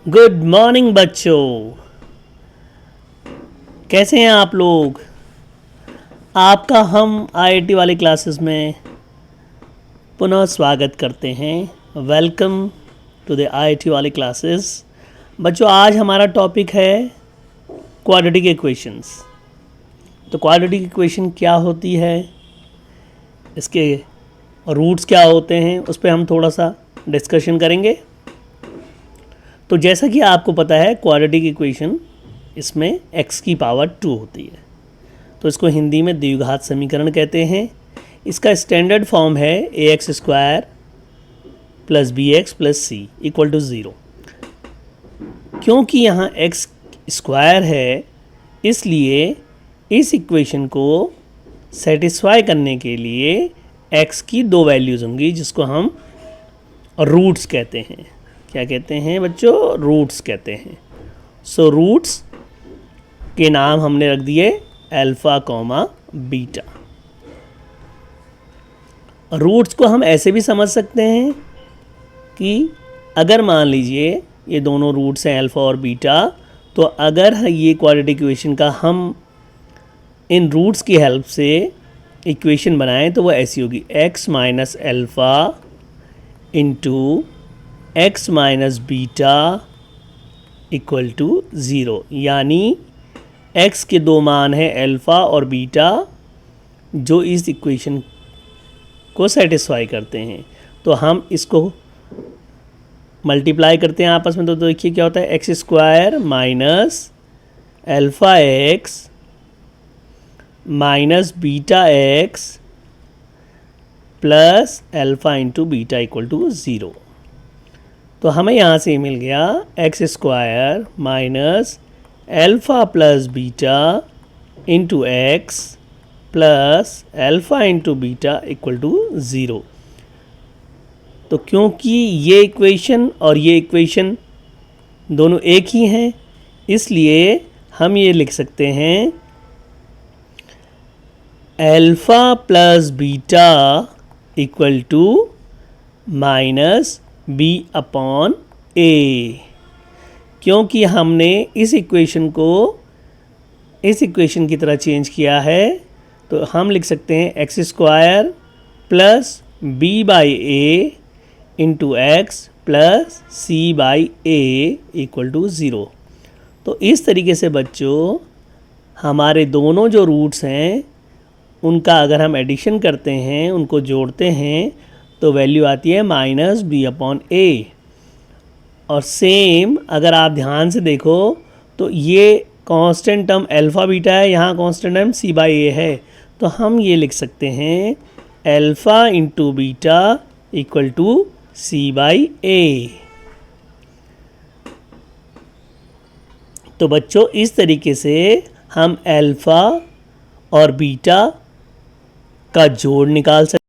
Good morning बच्चों, कैसे हैं आप लोग। आपका हम आईआईटी वाली क्लासेस में पुनः स्वागत करते हैं। वेलकम टू द आईआईटी वाली क्लासेस। बच्चों, आज हमारा टॉपिक है क्वाड्रेटिक इक्वेशंस। तो क्वाड्रेटिक इक्वेशन क्या होती है, इसके रूट्स क्या होते हैं, उस पर हम थोड़ा सा डिस्कशन करेंगे। तो जैसा कि आपको पता है, क्वाड्रेटिक इक्वेशन इसमें x की पावर 2 होती है, तो इसको हिंदी में द्विघात समीकरण कहते हैं। इसका स्टैंडर्ड फॉर्म है ax square plus b x plus c equal to 0। क्योंकि यहाँ x स्क्वायर है, इसलिए इस इक्वेशन को सेटिस्फाई करने के लिए x की दो वैल्यूज़ होंगी, जिसको हम रूट्स कहते हैं। क्या कहते हैं बच्चों? रूट्स कहते हैं। सो रूट्स के नाम हमने रख दिए अल्फ़ा कॉमा बीटा। रूट्स को हम ऐसे भी समझ सकते हैं कि अगर मान लीजिए ये दोनों रूट्स हैं अल्फ़ा और बीटा, तो अगर ये क्वाड्रेटिक इक्वेशन का हम इन रूट्स की हेल्प से इक्वेशन बनाएं तो वो ऐसी होगी x minus alpha into x minus beta equal to 0। यानी x के दो मान हैं अल्फ़ा और बीटा, जो इस इक्वेशन को सेटिस्फाई करते हैं। तो हम इसको मल्टीप्लाई करते हैं आपस में, तो देखिए क्या होता है, x square minus alpha x minus beta x plus alpha into beta equal to 0। तो हमें यहाँ से मिल गया x square minus alpha plus beta into x plus alpha into beta equal to 0। तो क्योंकि ये इक्वेशन और ये इक्वेशन दोनों एक ही हैं, इसलिए हम ये लिख सकते हैं alpha plus beta equal to minus B upon A. क्योंकि हमने इस इक्वेशन को इस इक्वेशन की तरह चेंज किया है, तो हम लिख सकते हैं x square plus b by a into x plus c by a equal to 0। तो इस तरीके से बच्चों हमारे दोनों जो रूट्स हैं उनका अगर हम एडिशन करते हैं, उनको जोड़ते हैं, तो वैल्यू आती है माइनस बी अपॉन ए। और सेम अगर आप ध्यान से देखो तो ये कांस्टेंट टर्म अल्फ़ा बीटा है, यहाँ constant term C by A है, तो हम ये लिख सकते हैं alpha into beta equal to C by A. तो बच्चों इस तरीके से हम अल्फ़ा और बीटा का जोड़ निकाल सकते हैं।